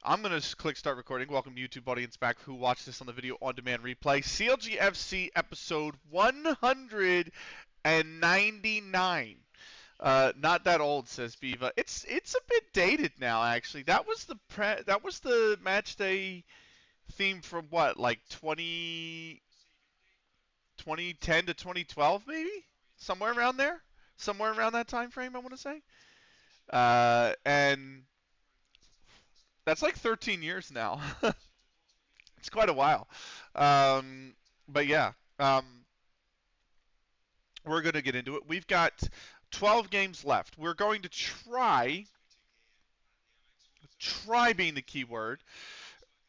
I'm going to click start recording. Welcome to YouTube audience back who watched this on the video on demand replay. CLG FC episode 199. Not that old, says Viva. It's a bit dated now, actually. That was the match day theme from what, like 2010 to 2012, maybe somewhere around there, somewhere around that time frame. I want to say, and that's like 13 years now. It's quite a while. But yeah, we're going to get into it. We've got 12 games left. We're going to try being the key word,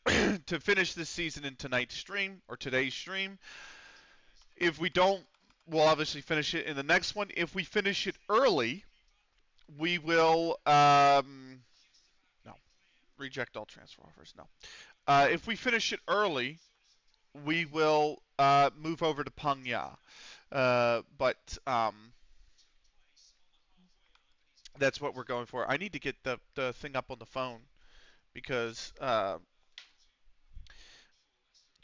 to finish this season in tonight's stream or today's stream. If we don't, we'll obviously finish it in the next one. If we finish it early, we will no, reject all transfer offers. No. If we finish it early, we will move over to Pangya. But that's what we're going for. I need to get the thing up on the phone because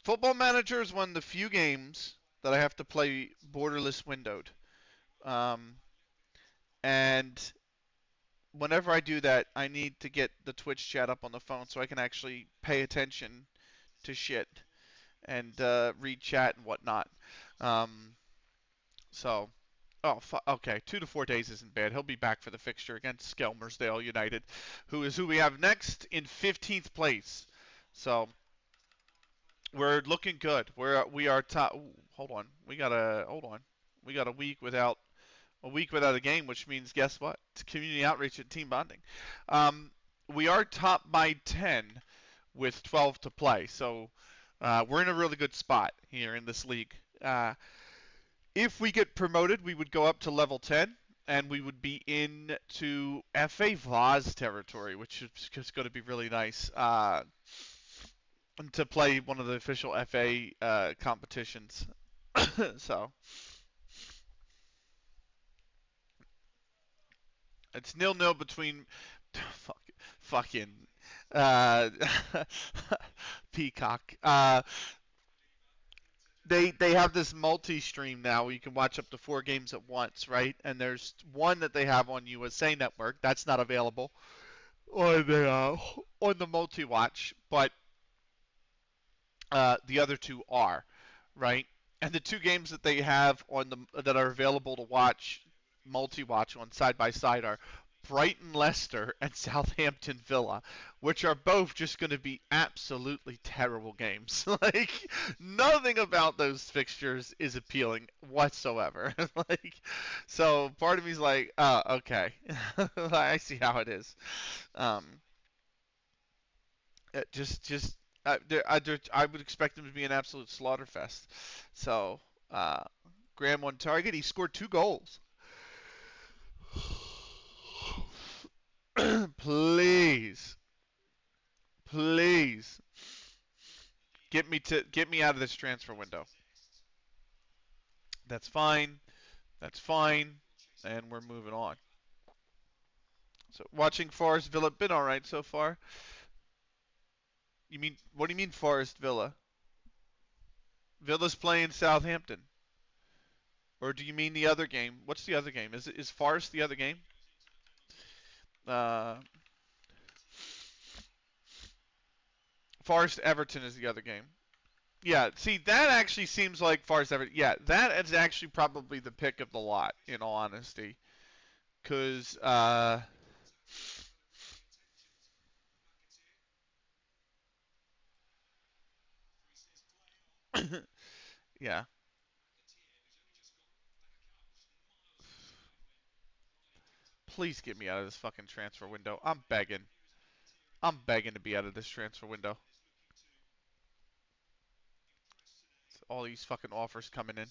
Football Manager is one of the few games that I have to play borderless windowed. And whenever I do that, I need to get the Twitch chat up on the phone so I can actually pay attention to shit and read chat and whatnot. So, okay, 2 to 4 days isn't bad. He'll be back for the fixture against Skelmersdale United, who we have next in 15th place. So, we're looking good. We are top. Hold on. We got a week without a game, which means guess what? It's community outreach and team bonding. We are top by 10 with 12 to play, so we're in a really good spot here in this league. If we get promoted, we would go up to level 10, and we would be into FA Vaz territory, which is just going to be really nice to play one of the official FA competitions. So it's 0-0 between fucking Peacock. They have this multi-stream now where you can watch up to 4 games at once, right? And there's one that they have on USA Network that's not available on the multi-watch, but the other 2 are, right? And the 2 games that they have that are available to watch multi-watch on side by side are Brighton Leicester and Southampton Villa, which are both just going to be absolutely terrible games. Like, nothing about those fixtures is appealing whatsoever. So part of me's like, oh, okay, I see how it is. I would expect them to be an absolute slaughterfest. So, Graham on target. He scored 2 goals. Please, get me out of this transfer window. That's fine. And we're moving on. So, watching Forest Villa, been all right so far. What do you mean Forest Villa? Villa's playing Southampton. Or do you mean the other game? What's the other game? Is Forest the other game? Forest Everton is the other game. Yeah, see, that actually seems like Forest Everton. Yeah, that is actually probably the pick of the lot, in all honesty. Because, yeah. Please get me out of this fucking transfer window. I'm begging. To be out of this transfer window. All these fucking offers coming in.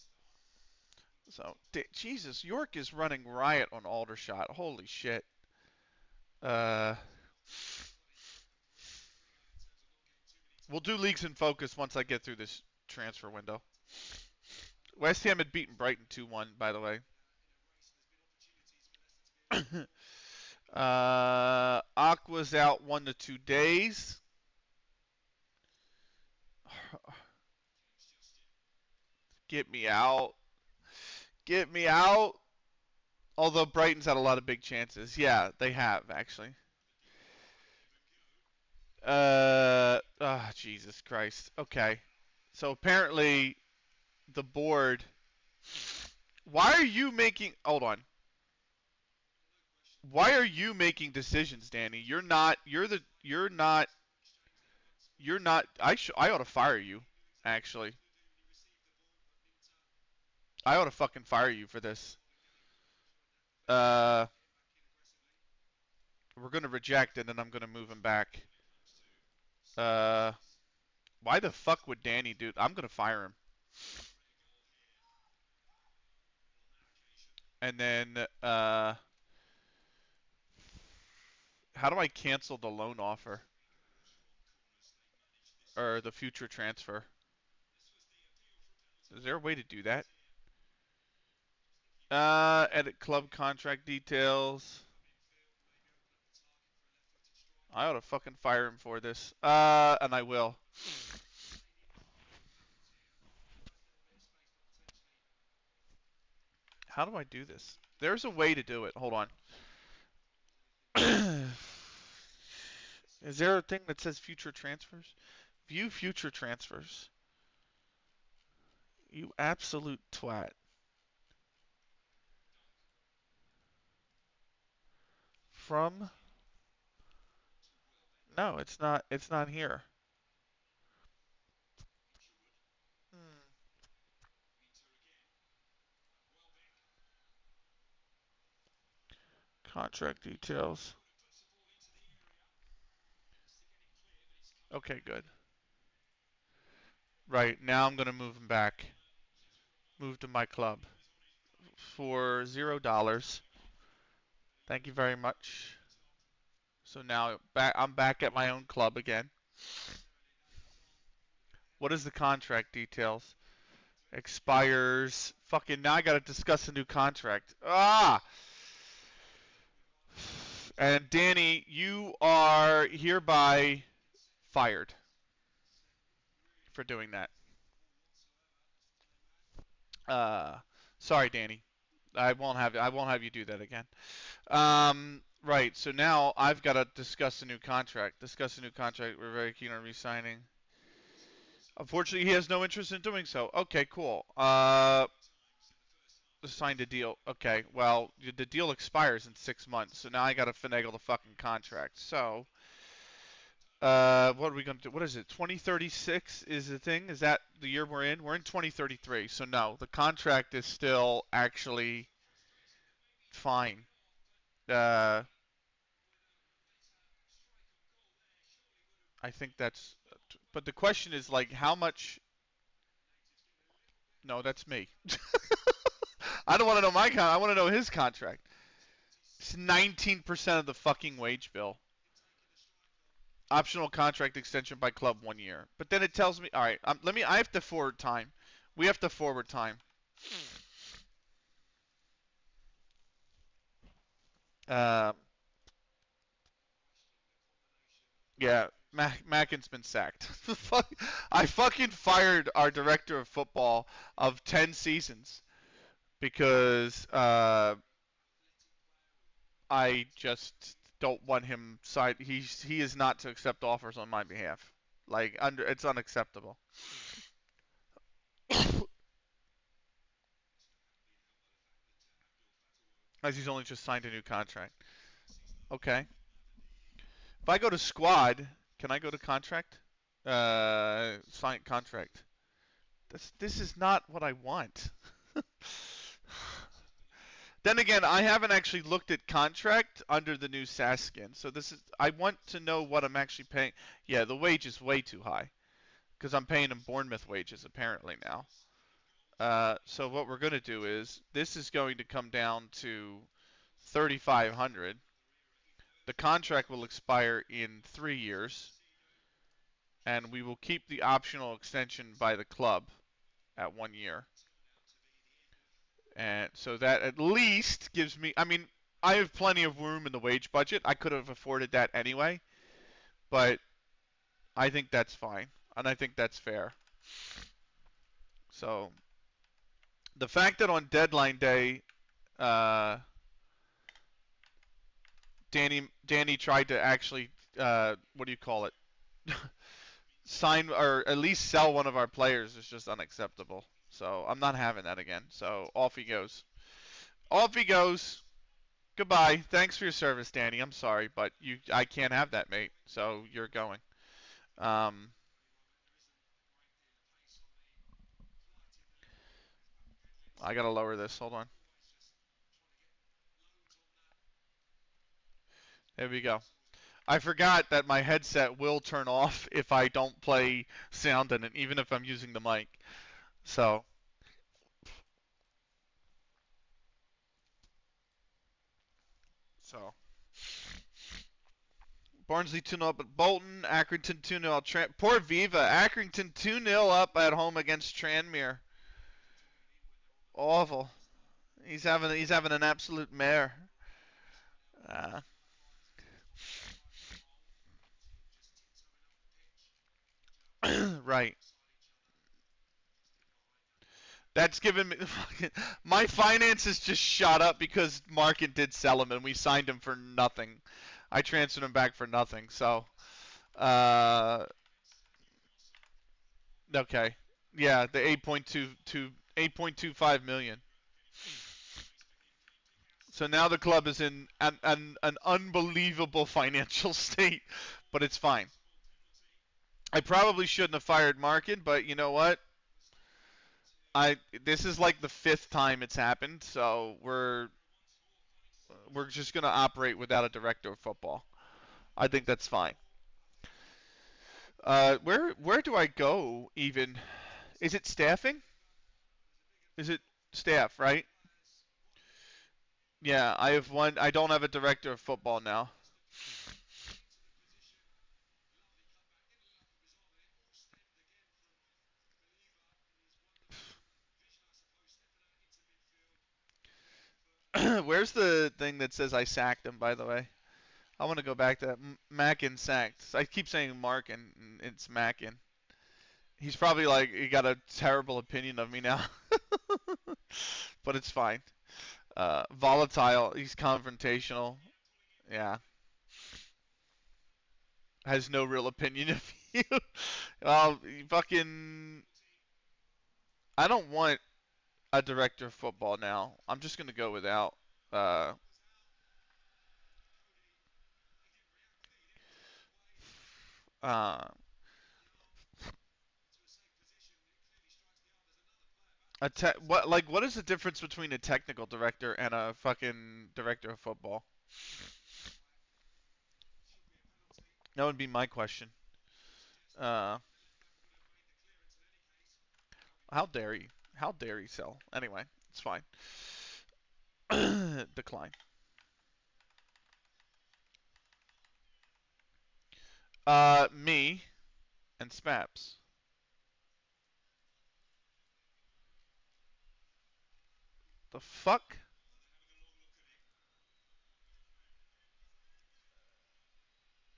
So, Jesus, York is running riot on Aldershot. Holy shit. We'll do leagues in focus once I get through this transfer window. West Ham had beaten Brighton 2-1, by the way. Aqua's out 1 to 2 days. Get me out. Get me out. Although Brighton's had a lot of big chances. Yeah, they have, actually. Jesus Christ. Okay. So apparently the board. Why are you making. Hold on. Why are you making decisions, Danny? You're not. You're the. You're not. You're not. I ought to fire you, actually. I ought to fucking fire you for this. Uh, we're gonna reject and then I'm gonna move him back. Uh, why the fuck would Danny do? I'm gonna fire him. And then how do I cancel the loan offer or the future transfer? Is there a way to do that? Edit club contract details. I ought to fucking fire him for this. And I will. How do I do this? There's a way to do it. Hold on. Is there a thing that says future transfers? View future transfers. You absolute twat. From? No, it's not. It's not here. Hmm. Contract details. Okay, good. Right, now I'm gonna move him back. Move to my club. For $0. Thank you very much. So now I'm back at my own club again. What is the contract details? Expires. Fucking now I gotta discuss a new contract. Ah! And Danny, you are hereby fired for doing that. Uh, sorry, Danny. I won't have you do that again. Right. So now I've got to discuss a new contract. Discuss a new contract. We're very keen on re-signing. Unfortunately, he has no interest in doing so. Okay, cool. Signed a deal. Okay. Well, the deal expires in 6 months, so now I got to finagle the fucking contract. So, what are we gonna do? What is it? 2036 is the thing? Is that the year we're in? We're in 2033. So no, the contract is still actually fine. Uh, I think that's. But the question is like, how much? No, that's me. I don't want to know my I want to know his contract. It's 19% of the fucking wage bill. Optional contract extension by club 1 year. But then it tells me, all right, let me. I have to forward time. We have to forward time. Um, yeah, Mackin's been sacked. I fucking fired our director of football of 10 seasons because I just don't want him side. He is not to accept offers on my behalf. Like it's unacceptable. As he's only just signed a new contract. Okay. If I go to squad, can I go to contract? Sign contract. This is not what I want. Then again, I haven't actually looked at contract under the new SAS skin, so this is. I want to know what I'm actually paying. Yeah, the wage is way too high because I'm paying him Bournemouth wages apparently now. So what we're gonna do is this is going to come down to 3,500. The contract will expire in 3 years, and we will keep the optional extension by the club at 1 year. And so that at least gives me. I mean, I have plenty of room in the wage budget. I could have afforded that anyway, but I think that's fine, and I think that's fair. So the fact that on deadline day, uh, Danny tried to actually, what do you call it? Sign or at least sell one of our players is just unacceptable. So I'm not having that again. So off he goes. Off he goes. Goodbye. Thanks for your service, Danny. I'm sorry, but I can't have that, mate. So you're going. Um, I gotta lower this. Hold on. There we go. I forgot that my headset will turn off if I don't play sound in it, even if I'm using the mic. So, so Barnsley 2-0 up at Bolton. Accrington 2-0 at Poor Viva. Accrington 2-0 up at home against Tranmere. Awful. He's having an absolute mare. Uh, right. That's given me my finances just shot up because Market did sell him and we signed him for nothing. I transferred him back for nothing. So, uh, okay, yeah, the 8.25 million. So now the club is in an unbelievable financial state, but it's fine. I probably shouldn't have fired Markin, but you know what? I This is like the fifth time it's happened, so we're just gonna operate without a director of football. I think that's fine. Where do I go even? Is it staffing? Is it staff, right? Yeah, I have one. I don't have a director of football now. Where's the thing that says I sacked him, by the way? I want to go back to that. Mackin sacked. I keep saying Mark and it's Mackin. He's probably like, he got a terrible opinion of me now. But it's fine. Volatile. He's confrontational. Yeah. Has no real opinion of you. Well, fucking. I don't want a director of football now. I'm just gonna go without. Uh, uh, what is the difference between a technical director and a fucking director of football? That would be my question. Uh, how dare he? How dare he sell? Anyway, it's fine. Decline. Me and Spaps. The fuck?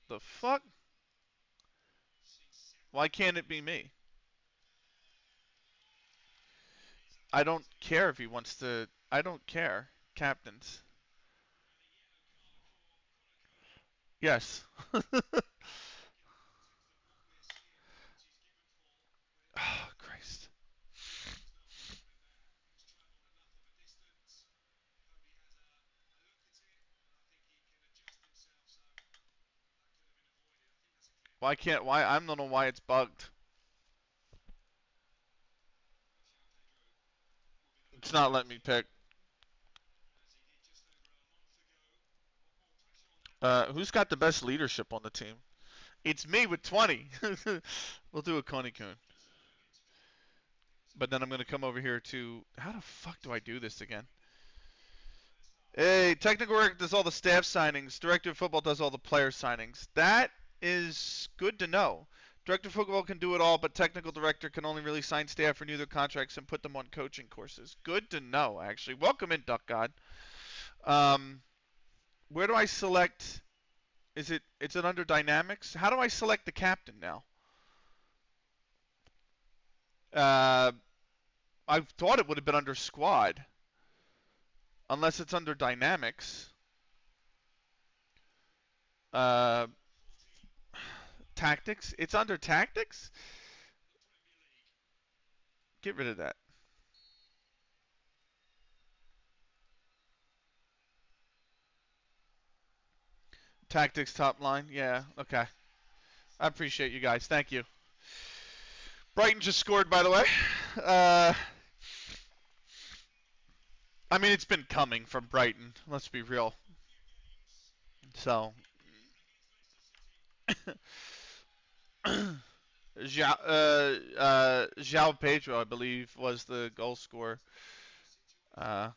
The fuck? Why can't it be me? I don't care if he wants to. I don't care. Captains. Yes. Oh, Christ. Why can't? Why? I don't know why it's bugged. It's not letting me pick. Who's got the best leadership on the team? It's me with 20. We'll do a Coney Coon. But then I'm going to come over here to. How the fuck do I do this again? Hey, technical director does all the staff signings. Director of football does all the player signings. That is good to know. Director of football can do it all, but technical director can only really sign staff, renew their contracts, and put them on coaching courses. Good to know, actually. Welcome in, Duck God. Um, where do I select? Is it under dynamics? How do I select the captain now? Uh, I thought it would have been under squad, unless it's under dynamics. Uh, Tactics. It's under tactics. Get rid of that. Tactics top line. Yeah. Okay. I appreciate you guys. Thank you. Brighton just scored, by the way. Uh, I mean, it's been coming from Brighton. Let's be real. So, João Pedro, I believe, was the goal scorer. Uh,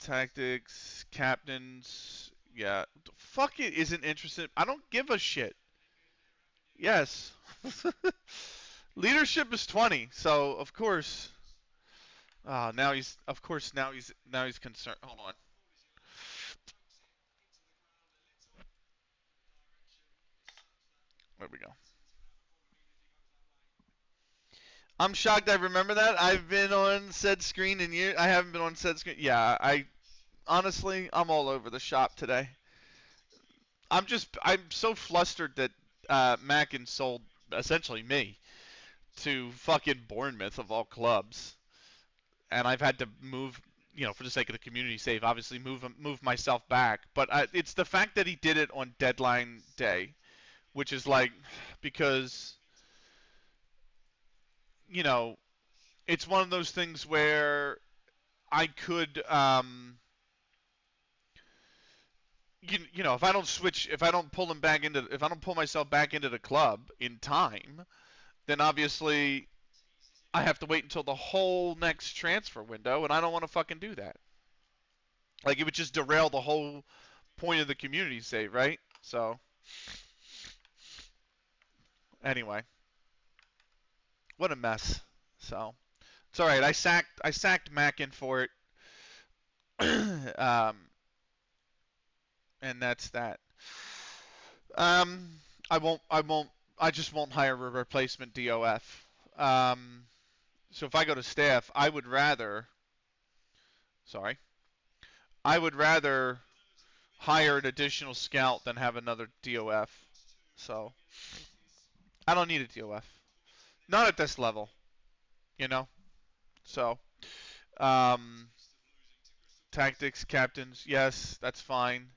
Tactics, captains. Yeah. Fuck it, isn't interested. I don't give a shit. Yes. Leadership is 20, so of course. Now he's, of course, now he's concerned. Hold on. There we go. I'm shocked I remember that. I've been on said screen in years. I haven't been on said screen. Yeah, honestly, I'm all over the shop today. I'm so flustered that Mackin sold essentially me to fucking Bournemouth of all clubs, and I've had to move, for the sake of the community save, obviously move myself back. But it's the fact that he did it on deadline day, which is like, because you know, it's one of those things where I could, if I don't switch, if I don't pull myself back into the club in time, then obviously I have to wait until the whole next transfer window, and I don't want to fucking do that. Like, it would just derail the whole point of the community save, right? So, anyway, what a mess. So, it's all right. I sacked Mackin for it, um, and that's that. Um, I just won't hire a replacement DOF. Um, so if I go to staff, sorry, I would rather hire an additional scout than have another DOF. So I don't need a DOF. Not at this level, you know. So, um, tactics, captains, yes, that's fine.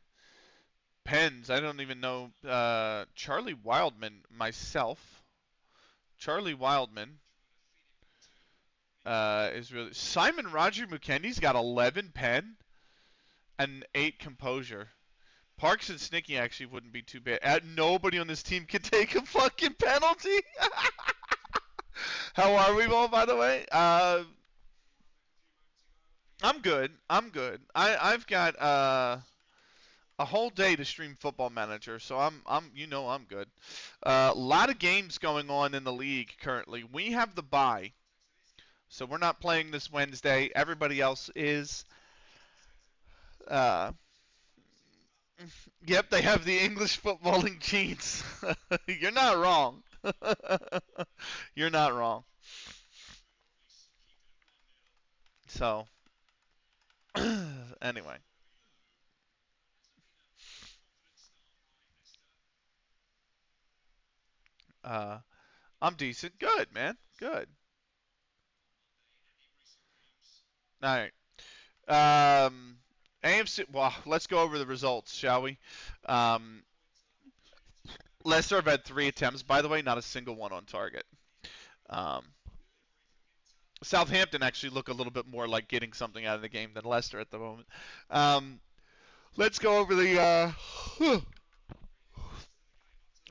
Pens, I don't even know. Charlie Wildman, myself. Charlie Wildman is really. Simon Roger McKendy's got 11 pen and 8 composure. Parks and Snicky actually wouldn't be too bad. Nobody on this team could take a fucking penalty. How are we all, by the way? I'm good. I'm good. I've got a whole day to stream Football Manager, so I'm good. A lot of games going on in the league currently. We have the bye, so we're not playing this Wednesday. Everybody else is. Uh, Yep, they have the English footballing genes. You're not wrong. You're not wrong. So, anyway, uh, I'm decent. Good, man. Good. All right. AMC. Well, let's go over the results, shall we? Um, Leicester have had 3 attempts, by the way, not a single one on target. Um, Southampton actually look a little bit more like getting something out of the game than Leicester at the moment. Um, let's go over the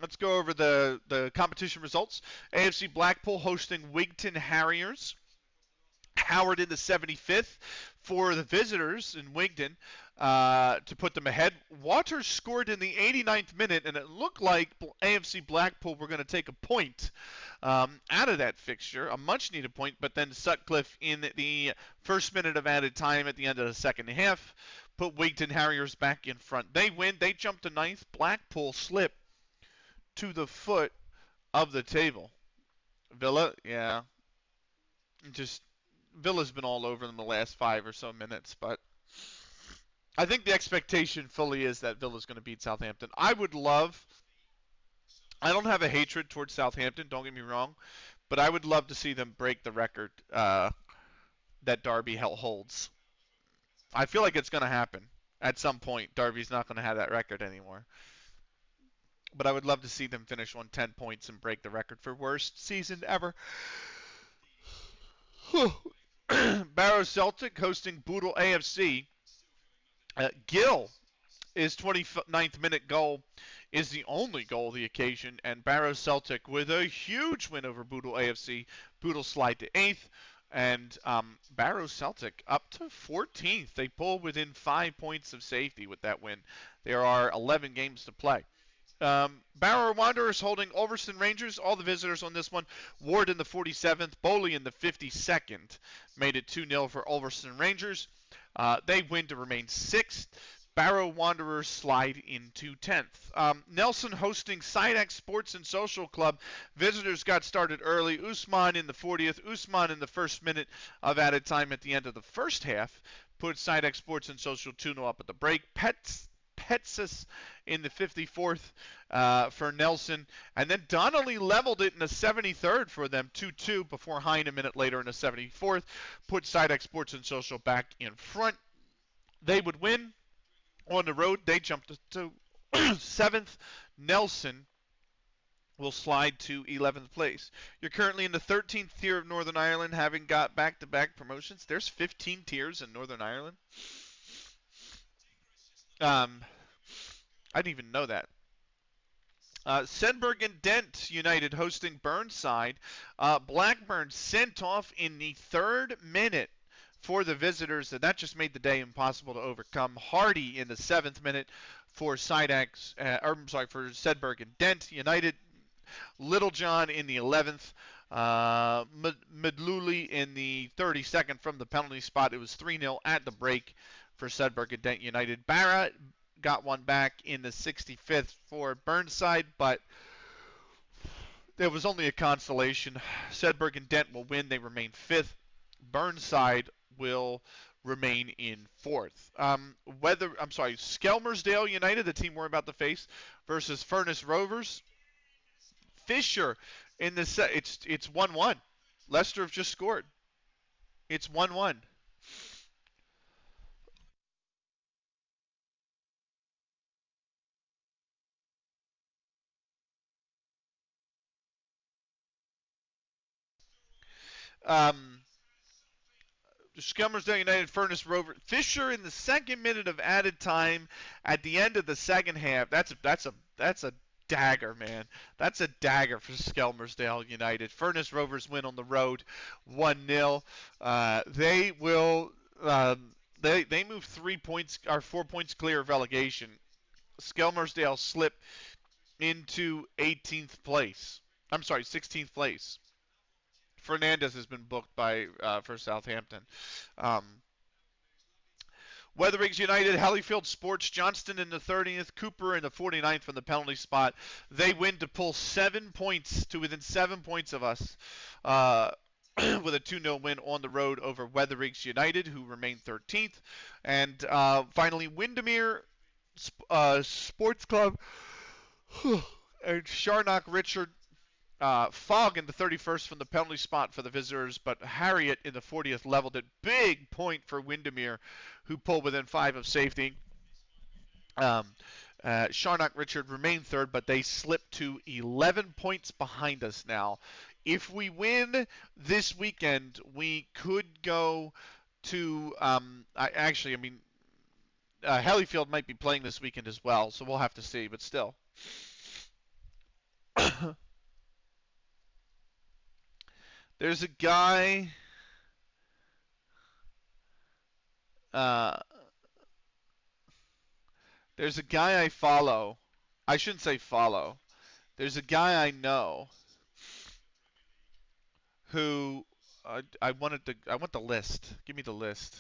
let's go over the competition results. AFC Blackpool hosting Wigton Harriers. Howard in the 75th for the visitors in Wigton to put them ahead. Waters scored in the 89th minute, and it looked like AFC Blackpool were going to take a point out of that fixture, a much-needed point, but then Sutcliffe in the first minute of added time at the end of the second half put Wigton Harriers back in front. They win. They jump to ninth. Blackpool slip to the foot of the table. Villa, yeah, just Villa's been all over them the last 5 or so minutes, but I think the expectation fully is that Villa's going to beat Southampton. I would love. I don't have a hatred towards Southampton. Don't get me wrong, but I would love to see them break the record that Derby holds. I feel like it's going to happen at some point. Derby's not going to have that record anymore. But I would love to see them finish on 10 points and break the record for worst season ever. Barrow Celtic hosting Bootle AFC. Gill, his 29th minute goal is the only goal of the occasion, and Barrow Celtic with a huge win over Bootle AFC. Bootle slide to 8th, and Barrow Celtic up to 14th. They pull within 5 points of safety with that win. There are 11 games to play. Barrow Wanderers holding Ulverston Rangers. All the visitors on this one. Ward in the 47th, Bowley in the 52nd. Made it 2-0 for Ulverston Rangers. They win to remain 6th. Barrow Wanderers slide into 10th. Nelson hosting Sidex Sports and Social Club. Visitors got started early. Usman in the 40th. Usman in the first minute of added time at the end of the first half. Put Sidex Sports and Social 2-0 up at the break. Petsis in the 54th for Nelson. And then Donnelly leveled it in the 73rd for them, 2-2, before Hine a minute later in the 74th. Put Sidex Sports and Social back in front. They would win. On the road, they jumped to 7th. Nelson will slide to 11th place. You're currently in the 13th tier of Northern Ireland, having got back-to-back promotions. There's 15 tiers in Northern Ireland. I didn't even know that. Sedberg and Dent United hosting Burnside. Blackburn sent off in the 3rd minute for the visitors, and that just made the day impossible to overcome. Hardy in the 7th minute for Sidex, for Sedberg and Dent United. Littlejohn in the 11th. Medluli in the 32nd from the penalty spot. It was 3-0 at the break for Sedberg and Dent United. Barrett got one back in the 65th for Burnside, but there was only a consolation. Sedberg and Dent will win. They remain 5th. Burnside will remain in 4th. Skelmersdale United, the team we're about to face, versus Furness Rovers. Fisher in the it's 1-1. Leicester have just scored. It's 1-1. Skelmersdale United, Furness Rover. Fisher in the 2nd minute of added time at the end of the 2nd half. That's a dagger, man. That's a dagger for Skelmersdale United. Furness Rovers win on the road, 1-0. They will they move 3 points or 4 points clear of relegation. Skelmersdale slip into 18th place. 16th place. Fernandez has been booked for Southampton. Weatherigs United, Hellyfield Sports, Johnston in the 30th, Cooper in the 49th from the penalty spot. They win to pull 7 points to within 7 points of us with a 2-0 win on the road over Weatherigs United, who remain 13th. And finally, Windermere Sports Club and Sharnock Richard. Fogg in the 31st from the penalty spot for the visitors, but Harriet in the 40th leveled it. Big point for Windermere, who pulled within 5 of safety. Sharnock Richard remained 3rd, but they slipped to 11 points behind us now. If we win this weekend, we could go to Hellyfield might be playing this weekend as well, so we'll have to see, but still. There's a guy. There's a guy I follow. I shouldn't say follow. There's a guy I know who I want the list. Give me the list.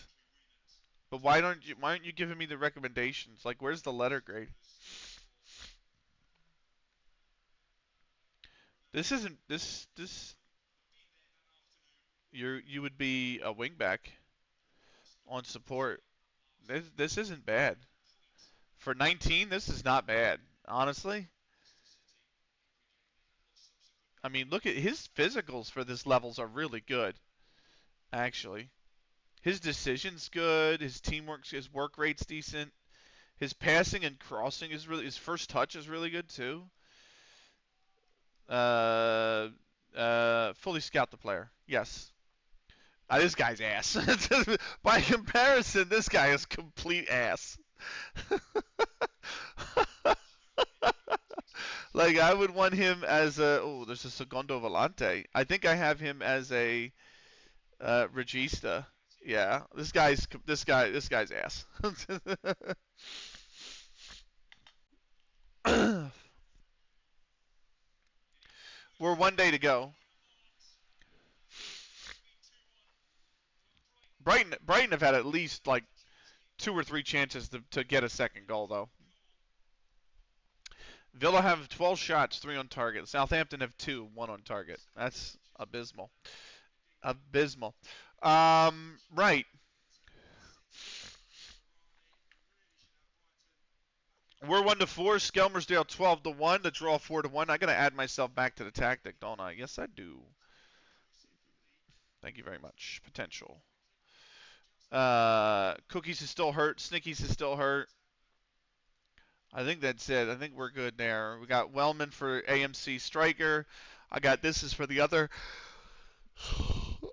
But why aren't you giving me the recommendations? Like, where's the letter grade? This isn't this. You would be a wingback on support. This isn't bad for 19. This is not bad, honestly. I mean, look at his physicals for this levels are really good, actually. His decision's good. His work rate's decent. His passing and crossing is really. His first touch is really good too. Uh, fully scout the player. Yes. This guy's ass. By comparison, this guy is complete ass. Like I would want him as a. Oh, there's a segundo volante. I think I have him as a regista. Yeah, this guy's ass. We're 1 day to go. Brighton have had at least like 2 or 3 chances to get a second goal though. Villa have 12 shots, 3 on target. Southampton have 2, 1 on target. That's abysmal. Abysmal. Right. We're 1-4. Skelmersdale 12-1. The draw 4-1. I gotta add myself back to the tactic, don't I? Yes, I do. Thank you very much. Potential. Cookies is still hurt. Snickies is still hurt. I think that's it. I think we're good there. We got Wellman for AMC striker. I got this is for the other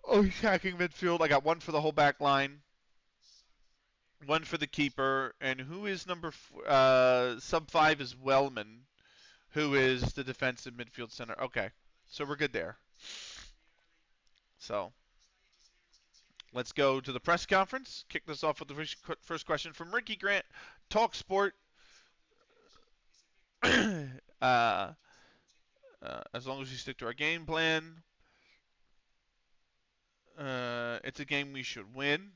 attacking midfield. I got one for the whole back line, one for the keeper, and who is sub 5 is Wellman, who is the defensive midfield center. Okay, so we're good there. So let's go to the press conference. Kick this off with the first question from Ricky Grant, Talk Sport. uh, as long as we stick to our game plan, it's a game we should win.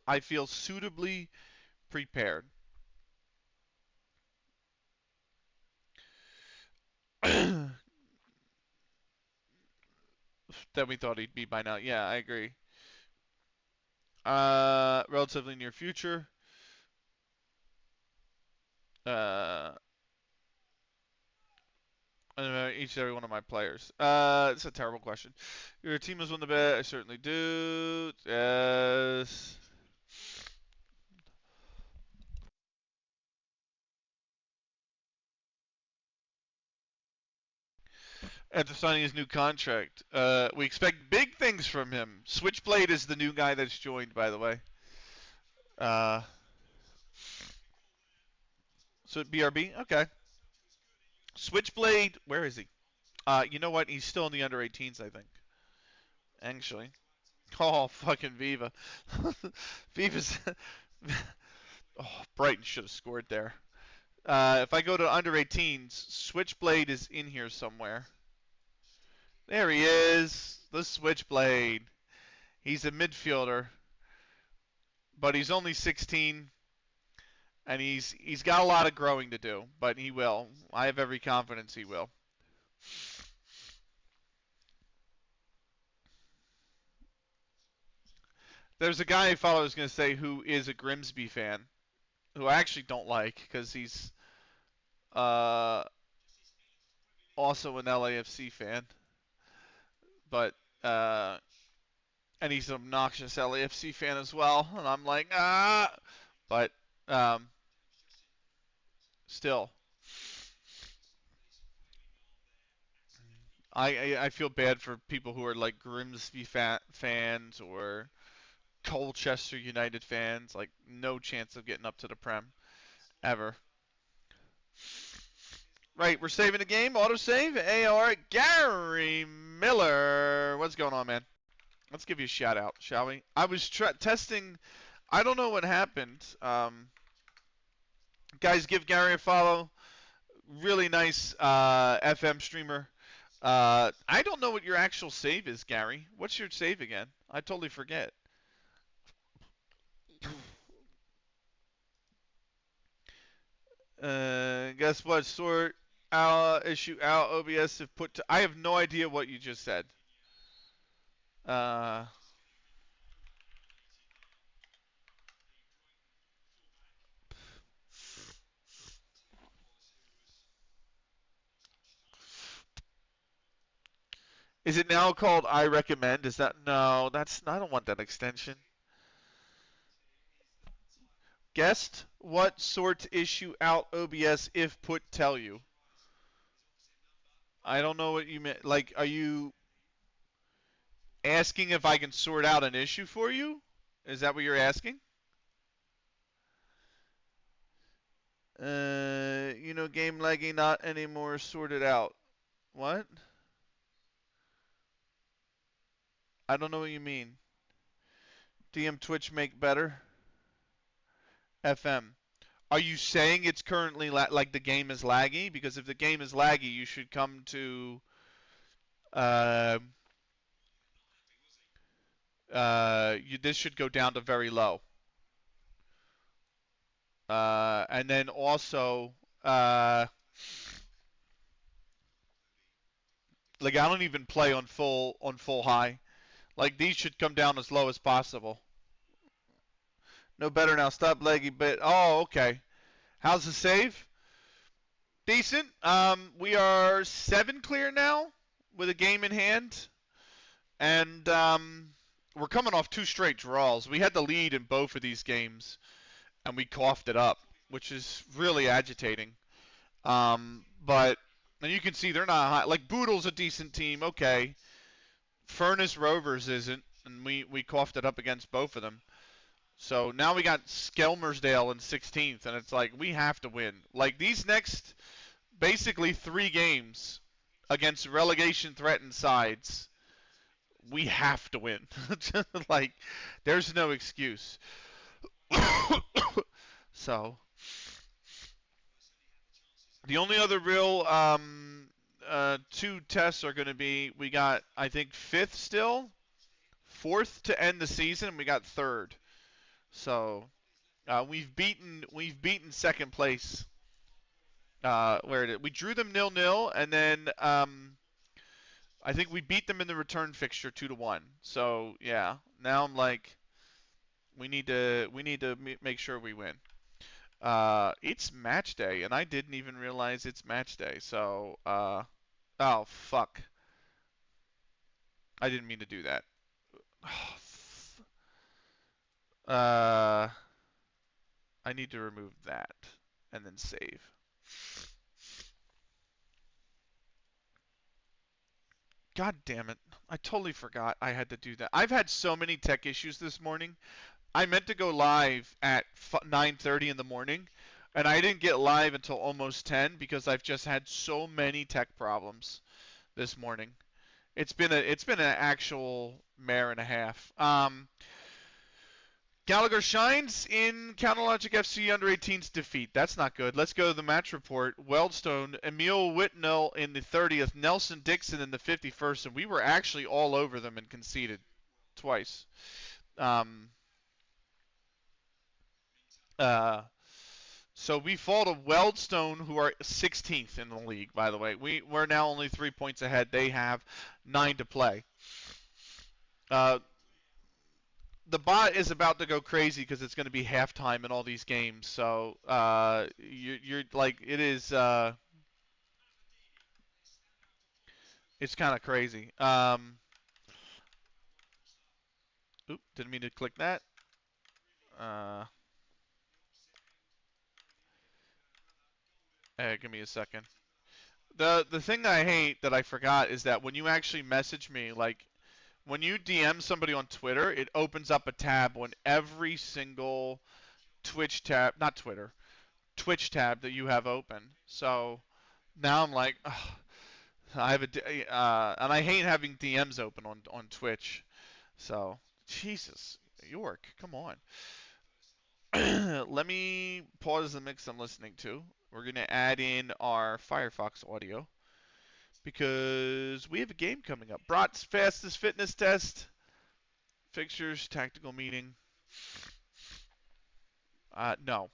I feel suitably prepared. That we thought he'd be by now. Yeah, I agree. Relatively near future. Uh, each and every one of my players. It's a terrible question. Your team has won the bet. I certainly do. Yes. After signing his new contract, we expect big things from him. Switchblade is the new guy that's joined, by the way. Uh, so BRB, okay. Switchblade, where is he? You know what? He's still in the under 18s, I think. Actually. Oh, fucking Viva. Viva's. Oh, Brighton should have scored there. If I go to under 18s, Switchblade is in here somewhere. There he is. The Switchblade. He's a midfielder, but he's only 16, and he's got a lot of growing to do, but he will. I have every confidence he will. There's a guy I follow who's going to say who is a Grimsby fan, who I actually don't like because he's uh, also an LAFC fan, but and he's an obnoxious LAFC fan as well, and I'm like but um, still, I feel bad for people who are like Grimsby fans or Colchester United fans. Like no chance of getting up to the Prem ever. Right, we're saving the game. Autosave. AR Gary Miller. What's going on, man? Let's give you a shout out, shall we? I was testing. I don't know what happened. Guys, give Gary a follow. Really nice FM streamer. I don't know what your actual save is, Gary. What's your save again? I totally forget. Guess what? Sort out issue out OBS if put to. I have no idea what you just said. Uh, is it now called I recommend? Is that no? That's I don't want that extension. Guessed what sort issue out OBS if put tell you. I don't know what you meant. Like, are you asking if I can sort out an issue for you? Is that what you're asking? Game lagging not anymore sorted out. What? I don't know what you mean. DM Twitch make better? FM. Are you saying it's currently like the game is laggy? Because if the game is laggy, you should come to uh, this should go down to very low. And then also, like I don't even play on full high. Like these should come down as low as possible. No better now. Stop laggy bit. Oh, okay. How's the save? Decent. We are 7 clear now with a game in hand, and we're coming off 2 straight draws. We had the lead in both of these games, and we coughed it up, which is really agitating. But and you can see they're not high. Like Boodle's a decent team, okay. Furnace Rovers isn't, and we coughed it up against both of them. So now we got Skelmersdale in 16th, and it's like we have to win. Like these next basically 3 games against relegation threatened sides, we have to win. Like there's no excuse. So the only other real 2 tests are going to be we got I think 5th still, 4th to end the season, and we got 3rd. So we've beaten second place. Where did we drew them 0-0, and then I think we beat them in the return fixture 2-1. So yeah, now I'm like, we need to make sure we win. It's match day, and I didn't even realize it's match day. So oh fuck, I didn't mean to do that. uh, I need to remove that and then save. God damn it. I totally forgot I had to do that. I've had so many tech issues this morning. I meant to go live at 9:30 in the morning, and I didn't get live until almost 10 because I've just had so many tech problems this morning. It's been an actual mare and a half. Gallagher shines in Counterlogic FC under-18's defeat. That's not good. Let's go to the match report. Weldstone, Emil Whitnell in the 30th, Nelson Dixon in the 51st, and we were actually all over them and conceded twice. Uh, so we fall to Weldstone, who are 16th in the league, by the way. We're now only 3 points ahead. They have 9 to play. The bot is about to go crazy because it's going to be halftime in all these games. So you're like it is. It's kind of crazy. Oop, didn't mean to click that. Uh, Give me a second. The thing I hate that I forgot is that when you actually message me, like when you DM somebody on Twitter, it opens up a tab on every single Twitch tab, not Twitter, Twitch tab that you have open. So now I'm like, ugh, I have and I hate having DMs open on Twitch. So Jesus, York, come on. Let me pause the mix I'm listening to. We're gonna add in our Firefox audio because we have a game coming up. Brat's fastest fitness test, fixtures, tactical meeting. No.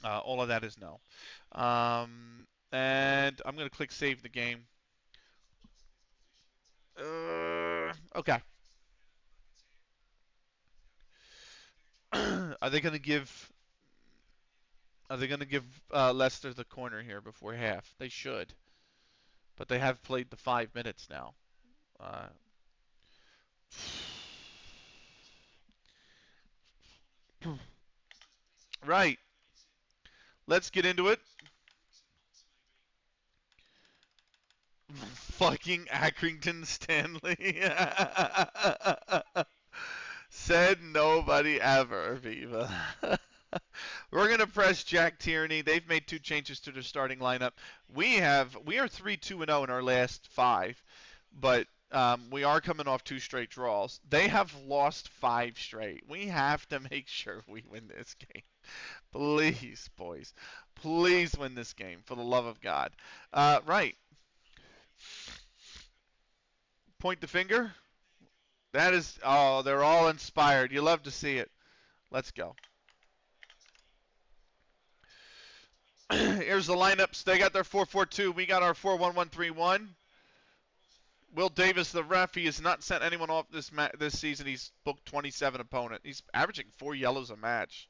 All of that is no. And I'm going to click save the game. Okay. Are they going to give? Are they going to give Leicester the corner here before half? They should, but they have played the 5 minutes now. Uh, right. Let's get into it. Fucking Accrington Stanley. Said nobody ever, Viva. We're gonna press Jack Tierney. They've made 2 changes to their starting lineup. We are 3-2-0 in our last 5, but we are coming off 2 straight draws. They have lost 5 straight. We have to make sure we win this game. Please, boys. Please win this game for the love of God. Right. Point the finger. That is, oh, they're all inspired. You love to see it. Let's go. Here's the lineups. They got their 4-4-2. We got our 4-1-1-3-1. Will Davis, the ref, he has not sent anyone off this season. He's booked 27 opponent. He's averaging 4 yellows a match.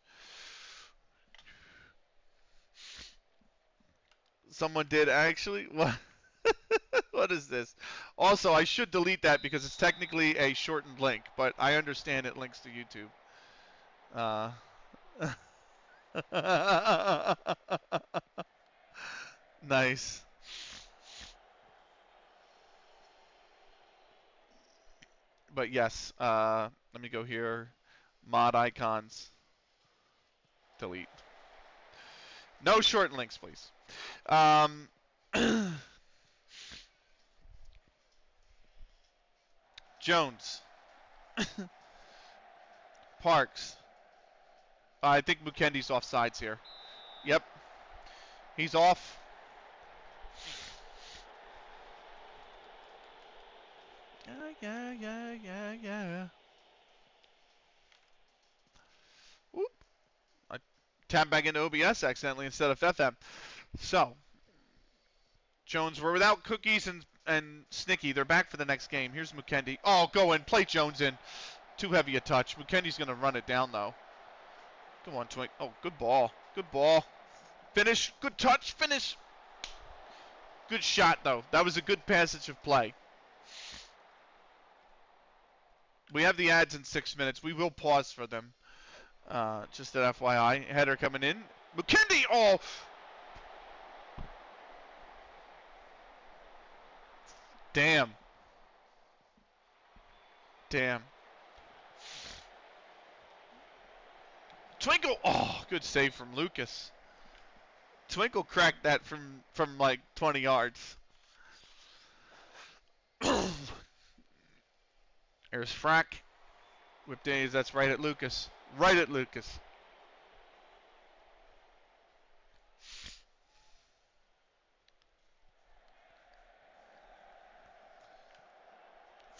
Someone did actually. What? What is this? Also, I should delete that because it's technically a shortened link, but I understand it links to YouTube. Nice. But yes, let me go here. Mod icons. Delete. No shortened links, please. Jones. Parks. I think Mukendi's off sides here. Yep. He's off. Yeah. Whoop. I tapped back into OBS accidentally instead of FM. So, Jones, we're without Cookies and Snicky. They're back for the next game. Here's Mukendi. Oh, go in. Play Jones in. Too heavy a touch. Mukendi's going to run it down, though. Come on, Twink. Oh, good ball. Good ball. Finish. Good touch. Finish. Good shot, though. That was a good passage of play. We have the ads in 6 minutes. We will pause for them. Just an FYI. Header coming in. Mukendi! Oh! Damn. Twinkle! Oh, good save from Lucas. Twinkle cracked that from like 20 yards. There's Frack. Whip days, that's right at Lucas. Right at Lucas.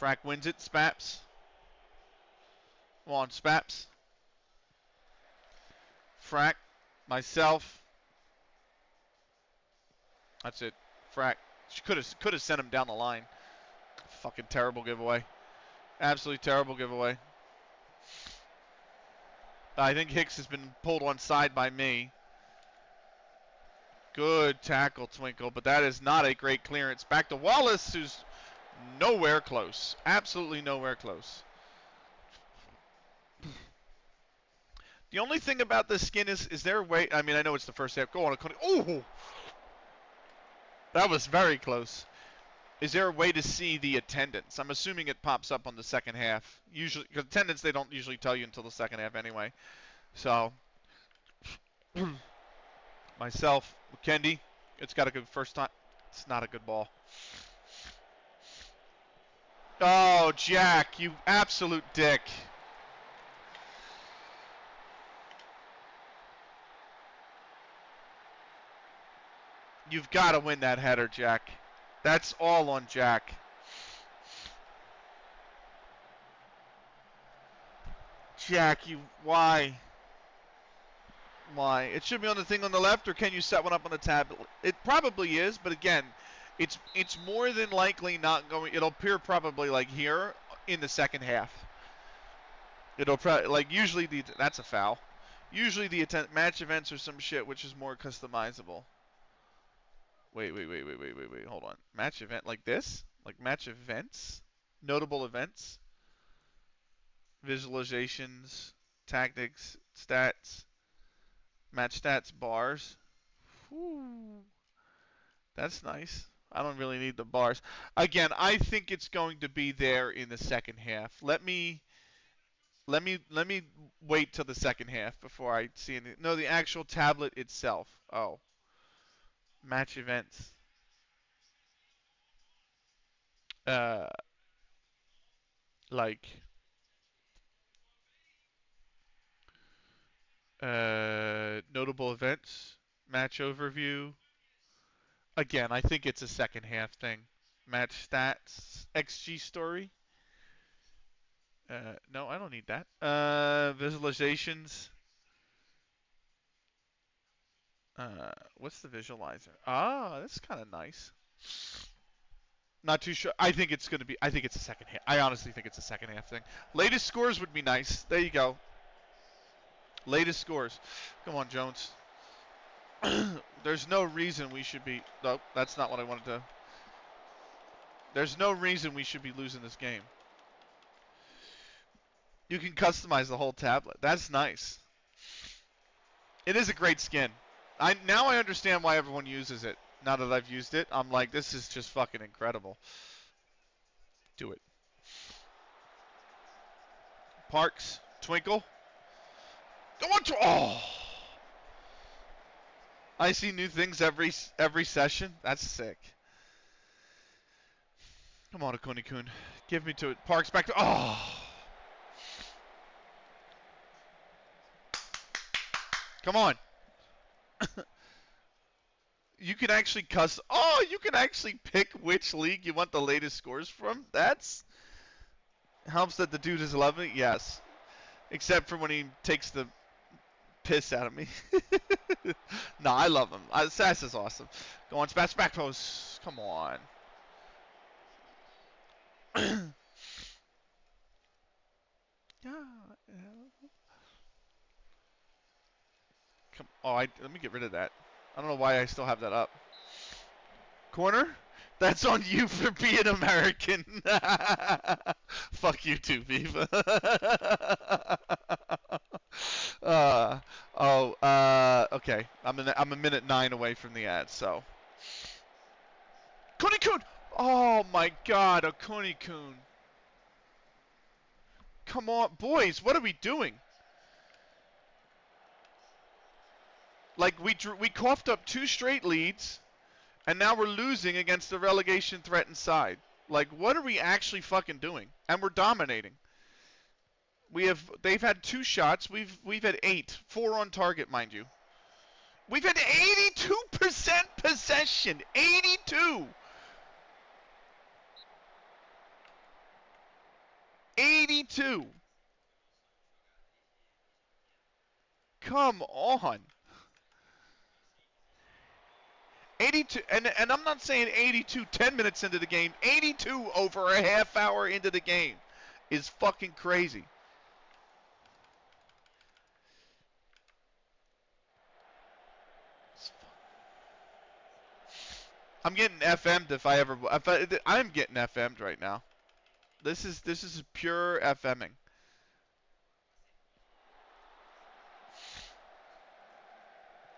Frack wins it. Spaps. Come on, Spaps. Frack. Myself. That's it. Frack. She could have sent him down the line. Fucking terrible giveaway. Absolutely terrible giveaway. I think Hicks has been pulled one side by me. Good tackle, Twinkle, but that is not a great clearance. Back to Wallace, who's nowhere close. Absolutely nowhere close. The only thing about this skin is there a way? I mean, I know it's the first half. Go on. Oh! That was very close. Is there a way to see the attendance? I'm assuming it pops up on the second half. Usually, because attendance they don't usually tell you until the second half anyway. So, myself, Mukendi, it's got a good first time. It's not a good ball. Oh, Jack, you absolute dick. You've got to win that header, Jack. That's all on Jack. Jack, why? Why? It should be on the thing on the left, or can you set one up on the tablet? It probably is, but again, it's more than likely not going. It'll appear probably like here in the second half. It'll probably like usually that's a foul. Usually the match events or some shit which is more customizable. Wait. Hold on. Match event like this? Like match events? Notable events? Visualizations, tactics, stats, match stats, bars. Whew. That's nice. I don't really need the bars. Again, I think it's going to be there in the second half. Let me wait till the second half before I see anything. No, the actual tablet itself. Oh. Match events. Uh like notable events, match overview. Again, I think it's a second half thing. Match stats, XG story. No, I don't need that. Visualizations. What's the visualizer? Ah, that's kind of nice. Not too sure. I think it's gonna be. I think it's a second half. I honestly think it's a second half thing. Latest scores would be nice. There you go. Latest scores. Come on, Jones. There's no reason we should be. Nope, that's not what I wanted to. There's no reason we should be losing this game. You can customize the whole tablet. That's nice. It is a great skin. Now I understand why everyone uses it. Now that I've used it, I'm like, this is just fucking incredible. Do it. Parks, Twinkle. Go on to. Oh. I see new things every session. That's sick. Come on, Akuni-kun. Give me to it. Parks back to. Oh. Come on. You can actually you can actually pick which league you want the latest scores from. That's helps that the dude is 11. Yes, except for when he takes the piss out of me. No, I love him. Sass is awesome. Go on, Spats back post. Come on. Let me get rid of that. I don't know why I still have that up. Corner? That's on you for being American. Fuck you too, Viva. Okay. I'm a minute 9 away from the ad, so. Kuni-kun! Oh my god, a Kuni-kun. Come on, boys, what are we doing? Like, we coughed up 2 straight leads, and now we're losing against the relegation threatened side. Like, what are we actually fucking doing? And we're dominating. They've had 2 shots. We've had 8, 4 on target, mind you. We've had 82% possession. 82. 82. Come on. 82, and I'm not saying 82 10 minutes into the game. 82 over a half hour into the game is fucking crazy. I'm getting FM'd I'm getting FM'd right now. This is pure FMing.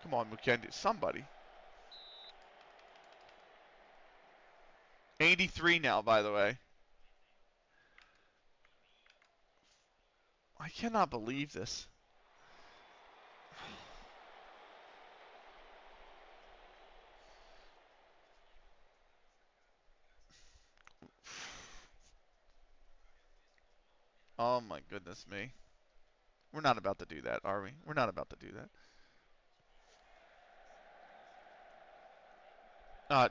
Come on, Mukendi, somebody. 83 now, by the way. I cannot believe this. Oh my goodness me. We're not about to do that, are we? We're not about to do that.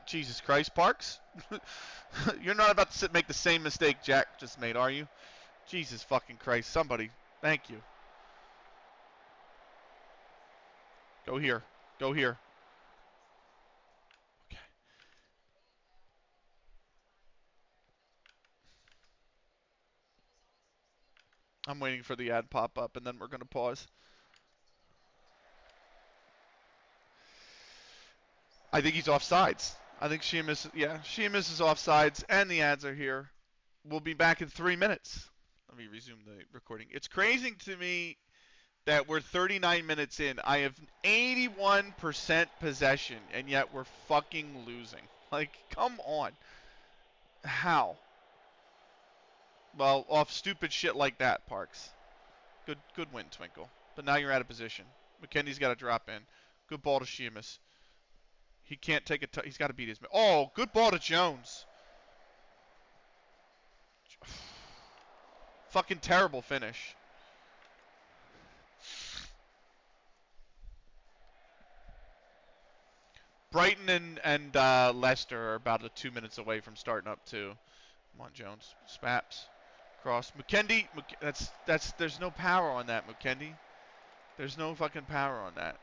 Jesus Christ, Parks? You're not about to make the same mistake Jack just made, are you? Jesus fucking Christ, somebody. Thank you. Go here. Go here. Okay. I'm waiting for the ad pop up, and then we're going to pause. I think he's offsides. I think Sheamus, yeah, Sheamus is offsides, and the ads are here. We'll be back in 3 minutes. Let me resume the recording. It's crazy to me that we're 39 minutes in. I have 81% possession, and yet we're fucking losing. Like, come on. How? Well, off stupid shit like that, Parks. Good win, Twinkle. But now you're out of position. McKenny's got to drop in. Good ball to Sheamus. He can't take a he's got to beat his man. Oh, good ball to Jones. Fucking terrible finish. Brighton and Leicester are about 2 minutes away from starting up too. Come on, Jones. Spaps. Cross. McKendy. There's no power on that, McKendy. There's no fucking power on that.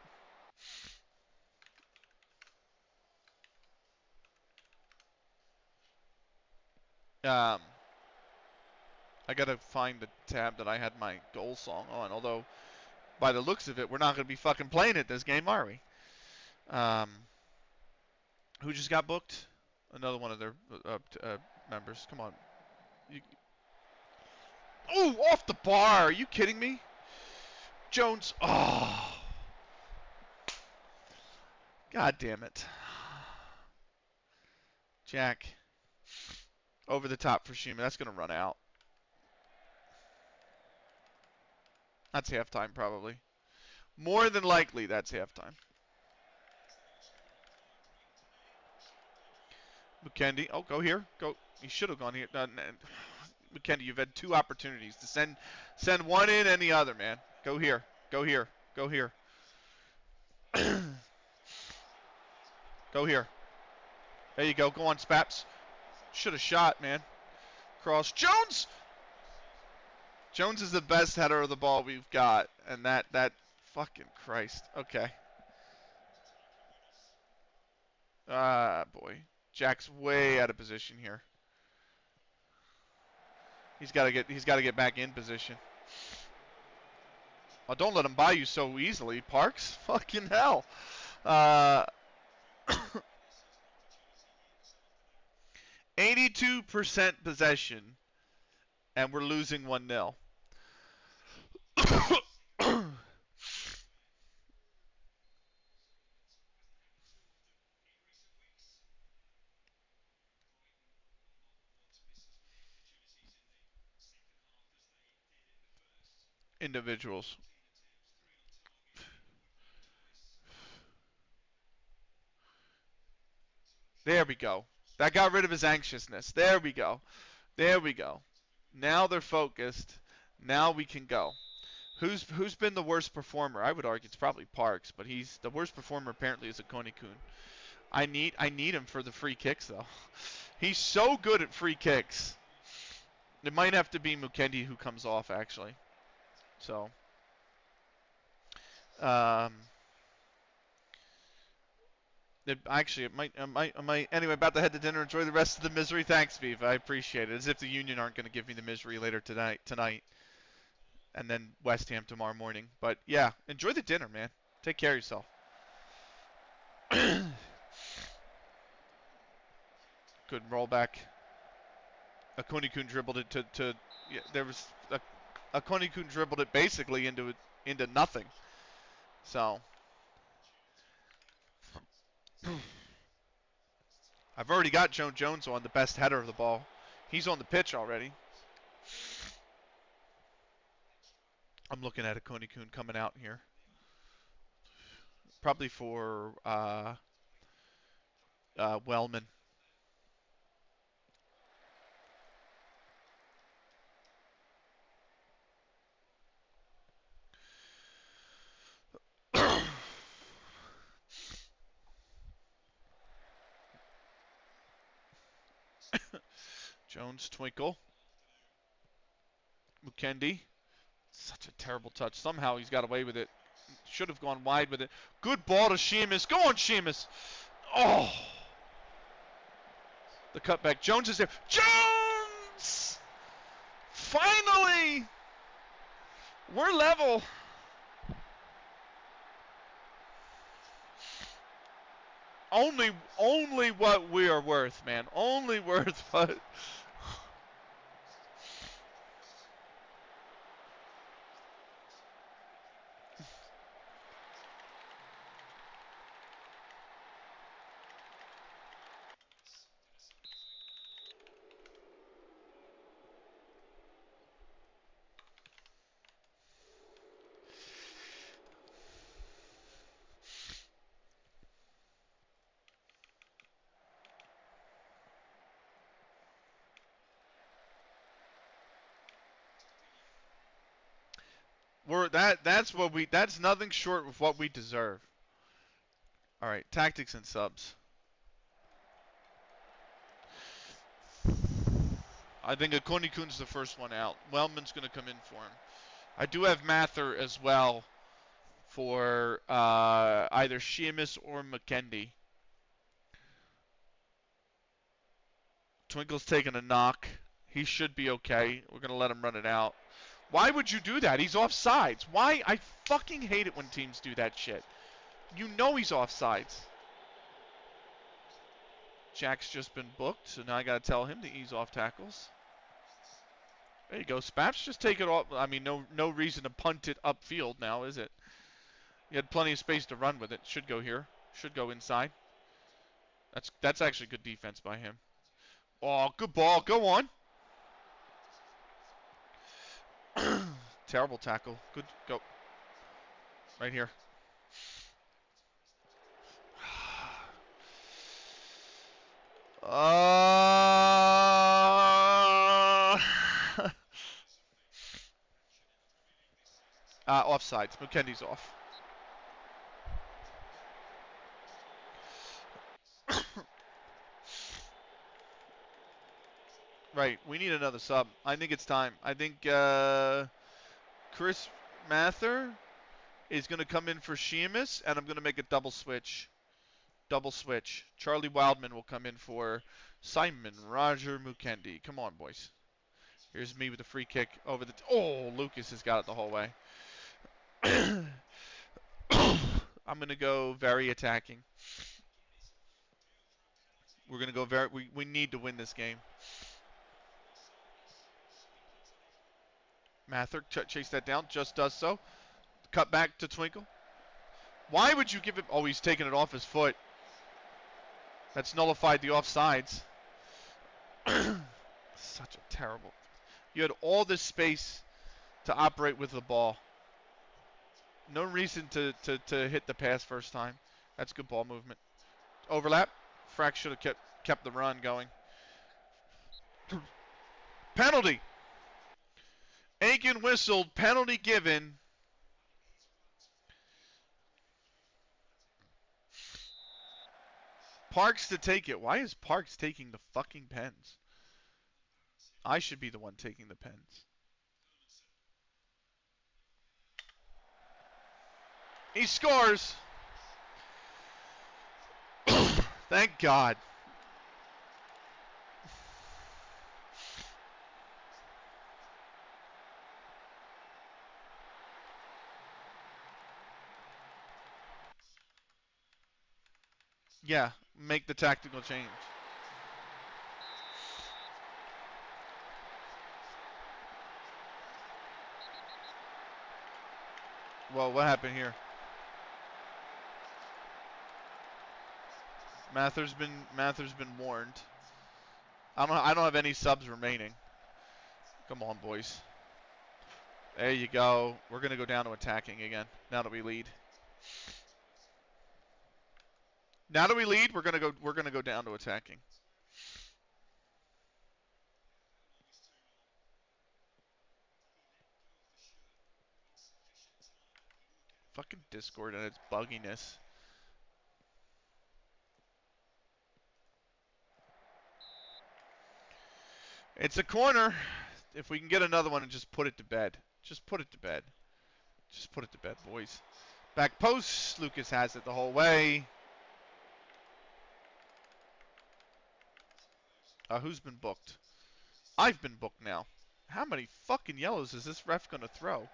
I gotta find the tab that I had my goal song on. Although, by the looks of it, we're not gonna be fucking playing it this game, are we? Who just got booked? Another one of their members. Come on. Oh, off the bar. Are you kidding me? Jones. Oh. God damn it. Jack. Over the top for Shima. That's going to run out. That's halftime, probably. More than likely, that's halftime. McKendy. Oh, go here. Go. He should have gone here. McKendy, you've had 2 opportunities to send one in and the other, man. Go here. Go here. Go here. Go here. There you go. Go on, Spaps. Should have shot, man. Cross. Jones! Jones is the best header of the ball we've got. And that fucking Christ. Okay. Ah, boy. Jack's way out of position here. He's got to get back in position. Oh, don't let him buy you so easily, Parks. Fucking hell. 82% possession, and we're losing 1-0. Individuals. There we go. That got rid of his anxiousness. There we go. There we go. Now they're focused. Now we can go. Who's been the worst performer? I would argue it's probably Parks, but he's the worst performer apparently is Akoni-kun. I need him for the free kicks though. He's so good at free kicks. It might have to be Mukendi who comes off actually. So it might. Anyway, about to head to dinner. Enjoy the rest of the misery. Thanks, Viva. I appreciate it. As if the Union aren't going to give me the misery later tonight, and then West Ham tomorrow morning. But yeah, enjoy the dinner, man. Take care of yourself. Good rollback. Akoni-kun dribbled it to yeah, there was Akoni-kun dribbled it basically into nothing. So. I've already got Joe Jones on, the best header of the ball. He's on the pitch already. I'm looking at Akoni-kun coming out here. Probably for Wellman. Jones, Twinkle. Mukendi. Such a terrible touch. Somehow he's got away with it. should have gone wide with it. Good ball to Sheamus. Go on, Sheamus. Oh. The cutback. Jones is there. Jones! Finally! We're level. Only what we are worth, man. Only worth what. That's nothing short of what we deserve. All right, tactics and subs. I think Akonikun's the first one out. Wellman's going to come in for him. I do have Mather as well for either Sheamus or McKendy. Twinkle's taking a knock. He should be okay. We're going to let him run it out. Why would you do that? He's offsides. Why? I fucking hate it when teams do that shit. You know he's offsides. Jack's just been booked, so now I got to tell him to ease off tackles. There you go. Spaps just take it off. I mean, no reason to punt it upfield now, is it? You had plenty of space to run with it. Should go here. Should go inside. That's actually good defense by him. Oh, good ball. Go on. Terrible tackle. Good. Go. Right here. Offsides. McKendy's off. Right. We need another sub. I think it's time. I think Chris Mather is going to come in for Sheamus, and I'm going to make a double switch. Double switch. Charlie Wildman will come in for Simon Roger Mukendi. Come on, boys. Here's me with the free kick over the... Oh, Lucas has got it the whole way. I'm going to go very attacking. We're going to go very... We need to win this game. Mather chase that down. Just does so. Cut back to Twinkle. Why would you give him... Oh, he's taking it off his foot. That's nullified the offsides. Such a terrible... You had all this space to operate with the ball. No reason to hit the pass first time. That's good ball movement. Overlap. Frack should have kept the run going. Penalty. Aiken whistled. Penalty given. Parks to take it. Why is Parks taking the fucking pens? I should be the one taking the pens. He scores. Thank God. Yeah, make the tactical change. Well, what happened here? Mather's been warned. I don't have any subs remaining. Come on, boys. There you go. We're gonna go down to attacking again. Now that we lead. Now that we lead, we're gonna go down to attacking. Fucking Discord and its bugginess. It's a corner. If we can get another one and just put it to bed. Just put it to bed. Just put it to bed, boys. Back post. Lucas has it the whole way. Who's been booked? I've been booked now. How many fucking yellows is this ref going to throw?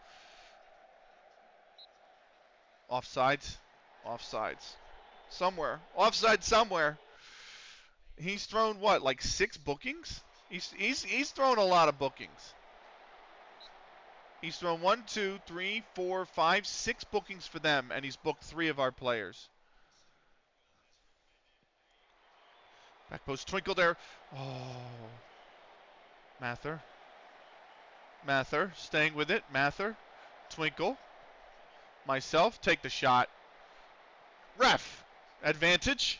Offsides. Offsides. Somewhere. Offside somewhere. He's thrown what, like 6 bookings? He's thrown a lot of bookings. He's thrown 1, 2, 3, 4, 5, 6 bookings for them, and he's booked 3 of our players. Back post Twinkle there. Oh. Mather. Mather staying with it. Mather. Twinkle. Myself. Take the shot. Ref. Advantage.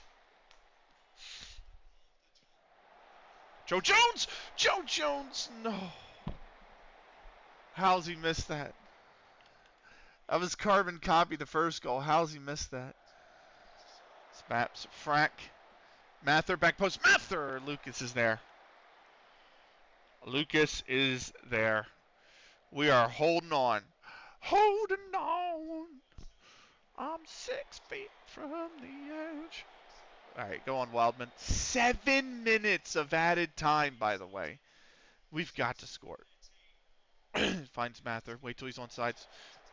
Joe Jones! Joe Jones! No. How's he missed that? That was carbon copy the first goal. How's he missed that? Spaps. Frack. Mather. Back post. Mather! Lucas is there. Lucas is there. We are holding on. Holding on. I'm 6 feet from the edge. All right, go on, Wildman. 7 minutes of added time, by the way. We've got to score. Finds Mather. Wait till he's on sides.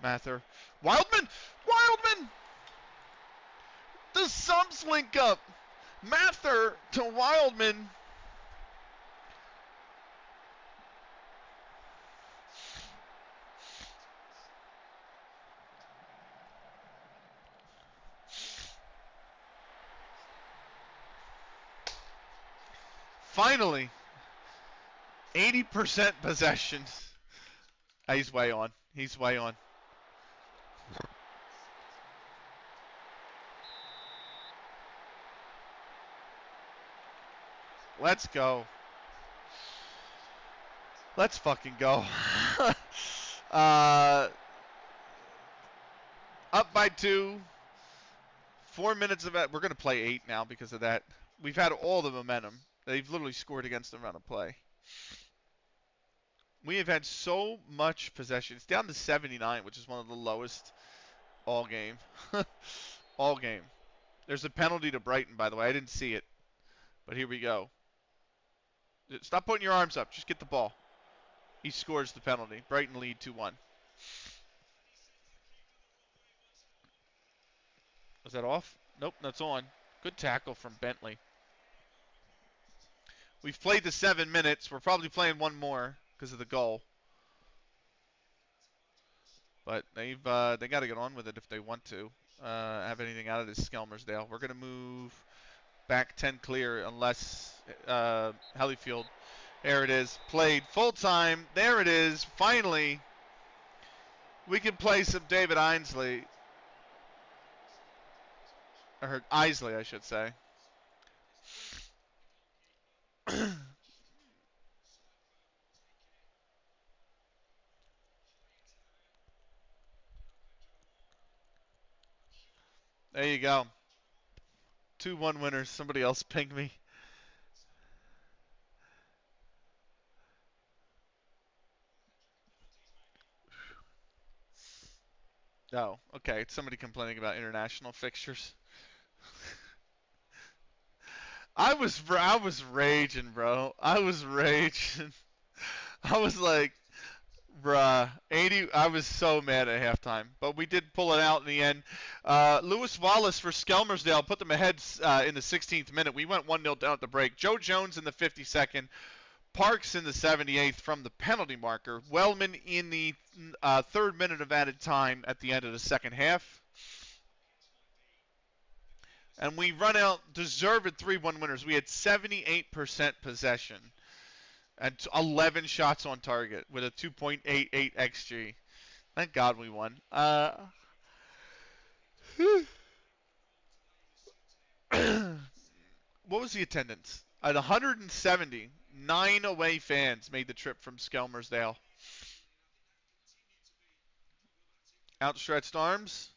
Mather. Wildman! Wildman! The subs link up. Mather to Wildman. Finally, 80% possession. He's way on. He's way on. Let's go. Let's fucking go. Up by 2. 4 minutes of it. We're going to play 8 now because of that. We've had all the momentum. They've literally scored against the run of play. We have had so much possession. It's down to 79, which is one of the lowest all game. All game. There's a penalty to Brighton, by the way. I didn't see it. But here we go. Stop putting your arms up. Just get the ball. He scores the penalty. Brighton lead 2-1. Was that off? Nope, that's on. Good tackle from Bentley. We've played the 7 minutes. We're probably playing one more because of the goal. But they got to get on with it if they want to have anything out of this Skelmersdale. We're going to move back 10 clear unless Hellyfield. There it is. Played full time. There it is. Finally, we can play some David Ainsley. Or Isley, I should say. There you go. 2-1 winners. Somebody else ping me. Oh, okay. It's somebody complaining about international fixtures. I was raging, bro. I was raging. I was like, bruh, 80. I was so mad at halftime, but we did pull it out in the end. Lewis Wallace for Skelmersdale put them ahead in the 16th minute. We went 1-0 down at the break. Joe Jones in the 52nd. Parks in the 78th from the penalty marker. Wellman in the 3rd minute of added time at the end of the second half. And we run out deserved 3-1 winners. We had 78% possession and 11 shots on target with a 2.88 XG. Thank God we won. What was the attendance? At 170, 9 away fans made the trip from Skelmersdale. Outstretched arms.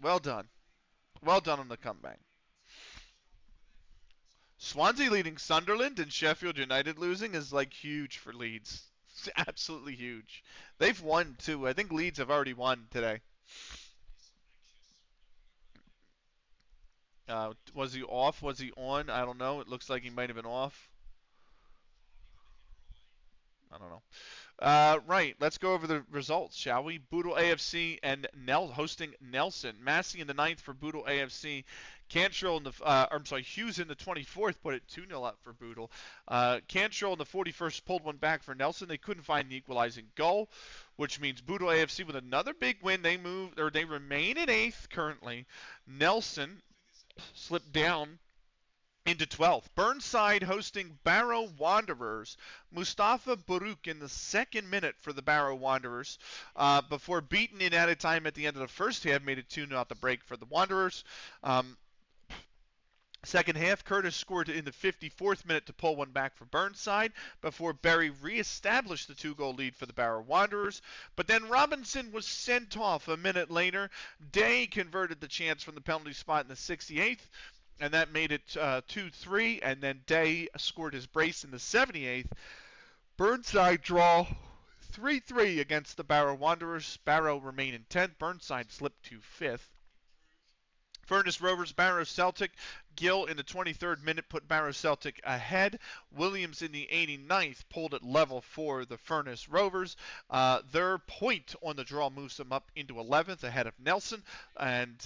Well done. Well done on the comeback. Swansea leading Sunderland and Sheffield United losing is like huge for Leeds. It's absolutely huge. They've won too. I think Leeds have already won today. Was he off? Was he on? I don't know. It looks like he might have been off. I don't know. Right, let's go over the results, shall we? Boodle AFC and hosting Nelson. Massey in the ninth for Boodle AFC. Cantrell in the, Hughes in the 24th put it 2-0 up for Boodle. Cantrell in the 41st pulled one back for Nelson. They couldn't find the equalizing goal, which means Boodle AFC with another big win. They remain in 8th currently. Nelson slipped down into 12th. Burnside hosting Barrow Wanderers. Mustafa Baruch in the second minute for the Barrow Wanderers before beaten in added time at the end of the first half, made it 2-0 at the break for the Wanderers. Second half, Curtis scored in the 54th minute to pull one back for Burnside before Berry reestablished the 2-goal lead for the Barrow Wanderers. But then Robinson was sent off a minute later. Day converted the chance from the penalty spot in the 68th. And that made it 2-3, and then Day scored his brace in the 78th. Burnside draw 3-3 against the Barrow Wanderers. Barrow remain in 10th. Burnside slipped to 5th. Furnace Rovers, Barrow Celtic. Gill in the 23rd minute put Barrow Celtic ahead. Williams in the 89th pulled it level for the Furnace Rovers. Their point on the draw moves them up into 11th ahead of Nelson. And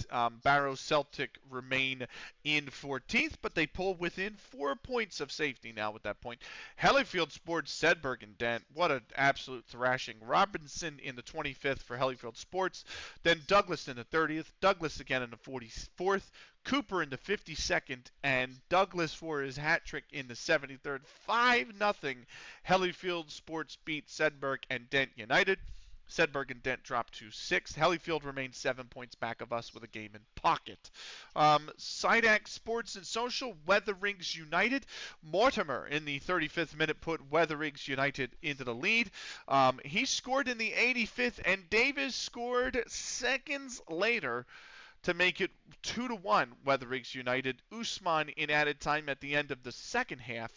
Barrow Celtic remain in 14th, but they pull within 4 points of safety now with that point. Hellyfield Sports, Sedberg and Dent. What an absolute thrashing. Robinson in the 25th for Hellyfield Sports. Then Douglas in the 30th. Douglas again in the 44th. Cooper in the 52nd, and Douglas for his hat trick in the 73rd. 5-0. Hellyfield Sports beat Sedberg and Dent United. Sedberg and Dent dropped to 6th. Hellyfield remains 7 points back of us with a game in pocket. Sidac Sports and Social, Weatherriggs United. Mortimer in the 35th minute put Weatherriggs United into the lead. He scored in the 85th, and Davis scored seconds later to make it 2-1, Weatherriggs United. Usman in added time at the end of the second half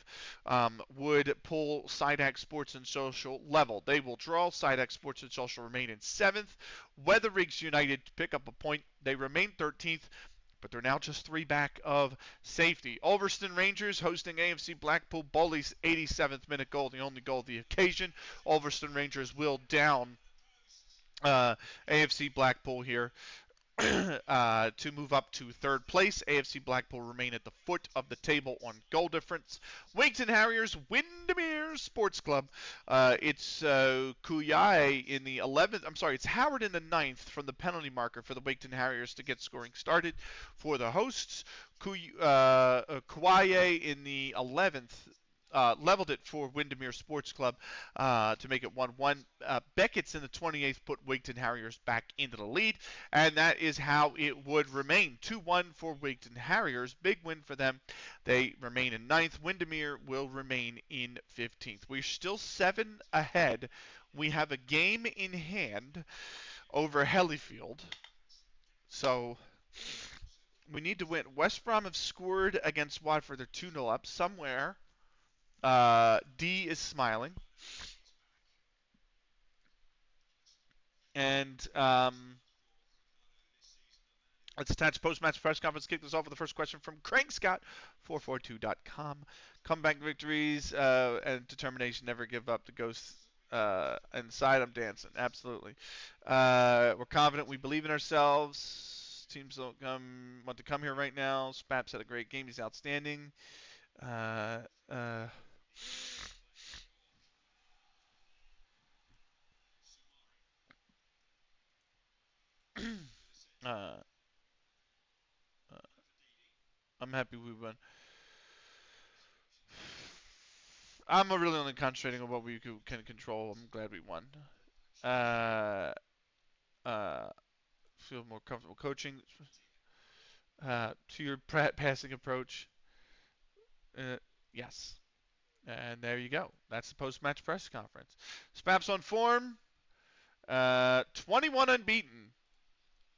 would pull Sidac Sports and Social level. They will draw. Sidac Sports and Social remain in 7th. Weatherriggs United pick up a point. They remain 13th, but they're now just 3 back of safety. Ulverston Rangers hosting AFC Blackpool. Bowley's 87th minute goal, the only goal of the occasion. Ulverston Rangers will down AFC Blackpool here. To move up to 3rd place. AFC Blackpool remain at the foot of the table on goal difference. Wigton Harriers, Windermere Sports Club. It's Kuyai in the 11th. It's Howard in the 9th from the penalty marker for the Wigton Harriers to get scoring started for the hosts. Kauaye in the 11th. Leveled it for Windermere Sports Club to make it 1-1. Beckett's in the 28th put Wigton Harriers back into the lead, and that is how it would remain. 2-1 for Wigton Harriers. Big win for them. They remain in 9th. Windermere will remain in 15th. We're still 7 ahead. We have a game in hand over Hellyfield. So we need to win. West Brom have scored against Watford. They're 2-0 up somewhere. D is smiling. And let's attach post-match press conference. Kick this off with the first question from Craig Scott, 442.com. Comeback victories and determination. Never give up. The ghost inside. I'm dancing. Absolutely. We're confident. We believe in ourselves. Teams don't want to come here right now. Spaps had a great game. He's outstanding. I'm happy we won. I'm really only concentrating on what we can control. I'm glad we won. Feel more comfortable coaching. To your passing approach. Yes. And there you go. That's the post-match press conference. Spaps on form. 21 unbeaten.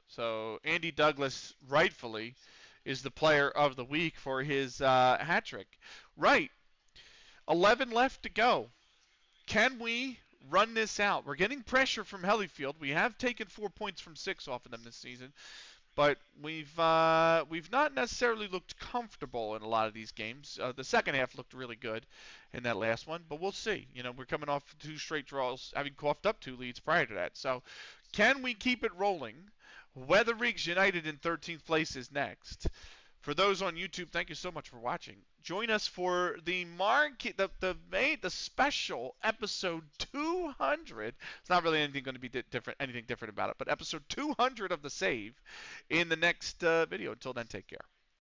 So Andy Douglas, rightfully, is the player of the week for his hat trick. Right. 11 left to go. Can we run this out. We're getting pressure from Hellyfield. We have taken 4 points from 6 off of them this season, but we've not necessarily looked comfortable in a lot of these games. The second half looked really good in that last one, but we'll see. We're coming off 2 straight draws, having coughed up 2 leads prior to that. So, can we keep it rolling? Weather Rigs United in 13th place is next. For those on YouTube, thank you so much for watching. Join us for the special episode 200. It's not really anything going to be anything different about it, but episode 200 of the save in the next video. Until then, take care.